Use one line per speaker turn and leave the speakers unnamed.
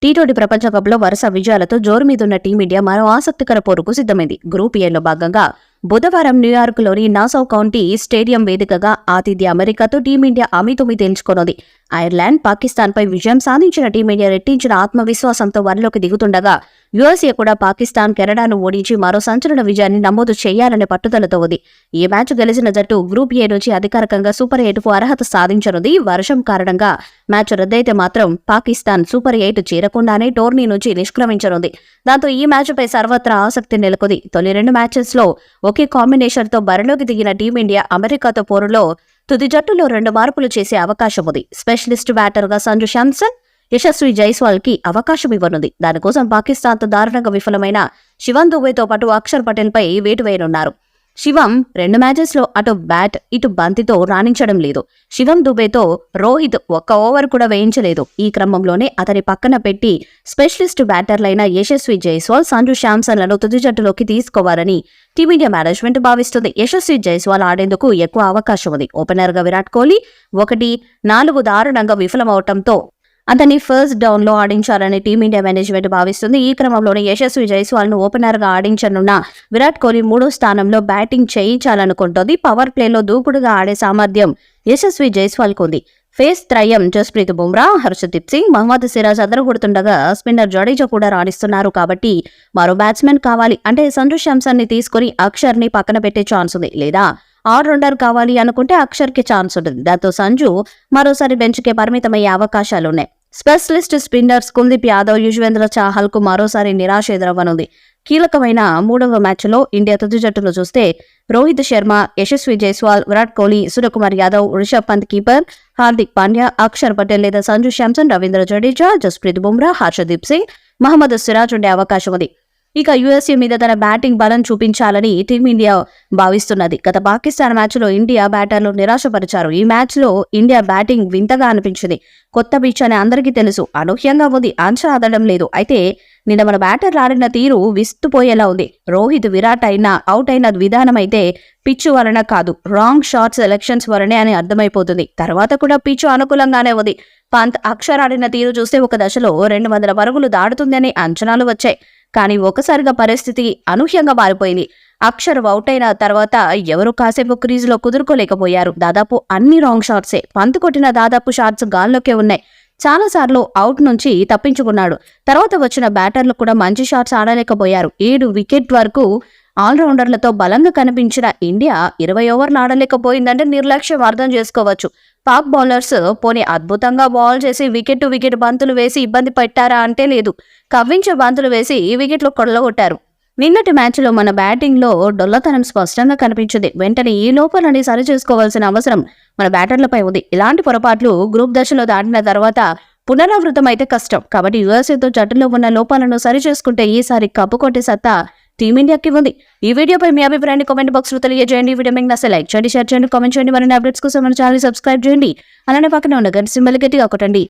T20 ప్రపంచ కప్లో వరుస విజయాలతో జోరు మీదున్న టీమిండియా మరో ఆసక్తికర పోరుకు సిద్ధమైంది. గ్రూప్ ఏలో భాగంగా బుధవారం న్యూయార్క్లోని నాసౌ కౌంటీ స్టేడియం వేదికగా ఆతిథ్య అమెరికాతో టీమిండియా అమీతుమీ తేల్చుకొన్నది. ఐర్లాండ్, పాకిస్తాన్పై విజయం సాధించిన టీమిండియా రెట్టించిన ఆత్మవిశ్వాసంతో వరలోకి దిగుతుండగా యుఎస్ఏ కూడా పాకిస్తాన్, కెనడాను ఓడించి మరో సంచలన విజయాన్ని నమోదు చేయాలనే పట్టుదలతో ఉంది. ఈ మ్యాచ్ గెలిచిన జట్టు గ్రూప్ ఏ నుంచి అధికారికంగా సూపర్ 8కు అర్హత సాధించనుంది. వర్షం కారణంగా మ్యాచ్ రద్దయితే మాత్రం పాకిస్తాన్ సూపర్ 8 చేరకుండానే టోర్నీ నుంచి నిష్క్రమించనుంది. దాంతో ఈ మ్యాచ్పై సర్వత్రా ఆసక్తి నెలకొంది. తొలి 2 మ్యాచెస్లో ఒకే కాంబినేషన్తో బరిలోకి దిగిన టీమిండియా అమెరికాతో పోరులో తుది జట్టులో 2 మార్పులు చేసే అవకాశం ఉంది. స్పెషలిస్ట్ బ్యాటర్గా సంజు శాంసన్, యశస్వి జైస్వాల్ కి అవకాశం ఇవ్వనుంది. దానికోసం పాకిస్తాన్తో దారుణంగా విఫలమైన శివం దుబేతో పాటు అక్షర్ పటేల్ పై వేటు వేయనున్నారు. శివం 2 మ్యాచెస్లో అటు బ్యాట్ ఇటు బంతితో రాణించడం లేదు. శివం దుబేతో రోహిత్ ఒక్క ఓవర్ కూడా వేయించలేదు. ఈ క్రమంలోనే అతని పక్కన పెట్టి స్పెషలిస్ట్ బ్యాటర్లైన యశస్వి జైస్వాల్, సంజు శాంసన్లను తుది జట్టులోకి తీసుకోవాలని టీమిండియా మేనేజ్మెంట్ భావిస్తుంది. యశస్వి జైస్వాల్ ఆడేందుకు ఎక్కువ అవకాశం ఉంది. ఓపెనర్గా విరాట్ కోహ్లీ 1-4 దారుణంగా విఫలమవడంతో అతన్ని ఫస్ట్ డౌన్ లో ఆడించాలని టీమిండియా మేనేజ్మెంట్ భావిస్తుంది. ఈ క్రమంలోనే యశస్వి జైస్వాల్ ను ఓపెనర్ గా ఆడించనున్న విరాట్ కోహ్లీ 3వ స్థానంలో బ్యాటింగ్ చేయించాలనుకుంటోంది. పవర్ ప్లేలో దూకుడుగా ఆడే సామర్థ్యం యశస్వి జైస్వాల్ కు ఉంది. ఫేస్ త్రయం జస్ప్రీత్ బుమ్రా, హర్షదీప్ సింగ్, మహమ్మద్ సిరాజ్ అదరగొడుతుండగా స్పిన్నర్ జడేజా కూడా రాణిస్తున్నారు. కాబట్టి మరో బ్యాట్స్మెన్ కావాలి అంటే సంజు శాంసన్ ని తీసుకుని అక్షర్ ని పక్కన పెట్టే ఛాన్స్ ఉంది. లేదా ఆల్రౌండర్ కావాలి అనుకుంటే అక్షర్ కి ఛాన్స్ ఉంటుంది. దాంతో సంజు మరోసారి బెంచ్ కే పరిమితమయ్యే అవకాశాలున్నాయి. స్పెషలిస్ట్ స్పిన్నర్స్ కుల్దీప్ యాదవ్, యుజ్వేంద్ర చాహల్ కు మరోసారి నిరాశ ఎదురవ్వనుంది. కీలకమైన 3వ మ్యాచ్లో ఇండియా తుది జట్టును చూస్తే రోహిత్ శర్మ, యశస్వి జైస్వాల్, విరాట్ కోహ్లీ, సూర్యకుమార్ యాదవ్, రిషబ్ పంత్ కీపర్, హార్దిక్ పాండ్యా, అక్షర్ పటేల్ లేదా సంజు శాంసన్, రవీంద్ర జడేజా, జస్ప్రీత్ బుమ్రా, హర్షదీప్ సింగ్, మహమ్మద్ సిరాజ్ ఉండే అవకాశం ఉంది. ఇక యుఎస్ఏ మీద తన బ్యాటింగ్ బలం చూపించాలని టీమిండియా భావిస్తున్నది. గత పాకిస్తాన్ మ్యాచ్లో ఇండియా బ్యాటర్లు నిరాశపరిచారు. ఈ మ్యాచ్లో ఇండియా బ్యాటింగ్ వింతగా అనిపించింది. కొత్త పిచ్ అని అందరికీ తెలుసు, అనూహ్యంగా ఉంది, అంచనా ఆడడం లేదు. అయితే నిన్న మన బ్యాటర్లు ఆడిన తీరు విస్తుపోయేలా ఉంది. రోహిత్, విరాట్ అవుట్ అయిన విధానం అయితే పిచ్చు వలన కాదు, రాంగ్ షాట్ సెలెక్షన్స్ వలనే అని అర్థమైపోతుంది. తర్వాత కూడా పిచ్చు అనుకూలంగానే ఉంది. పంత్, అక్షర్ ఆడిన తీరు చూస్తే ఒక దశలో 200 పరుగులు దాడుతుందని అంచనాలు వచ్చాయి. కానీ ఒకసారిగా పరిస్థితి అనూహ్యంగా మారిపోయింది. అక్షర్ అవుట్ అయిన తర్వాత ఎవరు కాసేపు క్రీజులో కుదురుకోలేకపోయారు. దాదాపు అన్ని రాంగ్ షాట్సే. పంత్ కొట్టిన దాదాపు షాట్స్ గాల్లోకే ఉన్నాయి. చాలాసార్లు అవుట్ నుంచి తప్పించుకున్నాడు. తర్వాత వచ్చిన బ్యాటర్లు కూడా మంచి షాట్స్ ఆడలేకపోయారు. 7 వికెట్ వరకు ఆల్రౌండర్లతో బలంగా కనిపించిన ఇండియా 20 ఓవర్లు ఆడలేకపోయిందంటే నిర్లక్ష్యం అర్థం చేసుకోవచ్చు. పాక్ బౌలర్స్ పోనీ అద్భుతంగా బాల్ చేసి వికెట్ టు వికెట్ బంతులు వేసి ఇబ్బంది పెట్టారా అంటే లేదు. కవ్వించే బంతులు వేసి ఈ వికెట్లు కొల్లగొట్టారు. నిన్నటి మ్యాచ్లో మన బ్యాటింగ్లో డొల్లతనం స్పష్టంగా కనిపించింది. వెంటనే ఈ లోపాలని సరిచేసుకోవాల్సిన అవసరం మన బ్యాటర్లపై ఉంది. ఇలాంటి పొరపాట్లు గ్రూప్ దశలో దాటిన తర్వాత పునరావృతం అయితే కష్టం. కాబట్టి యుఎస్ఏతో జట్టులో ఉన్న లోపాలను సరిచేసుకుంటే ఈసారి కప్పు కొట్టే సత్తా టీమిండియాకి ఉంది. ఈ వీడియోపై మీ అభిప్రాయాన్ని కామెంట్ బాక్స్ లో తెలియజేయండి. ఈ వీడియో మీకు నచ్చితే లైక్ చేయండి, షేర్ చేయండి, కామెంట్ చేయండి. మరిన్ని అప్డేట్స్ కోసం మన ఛానల్ సబ్స్క్రైబ్ చేయండి. అలానే పక్కన ఉన్న గంట సింబల్ గట్టిగా కొట్టండి.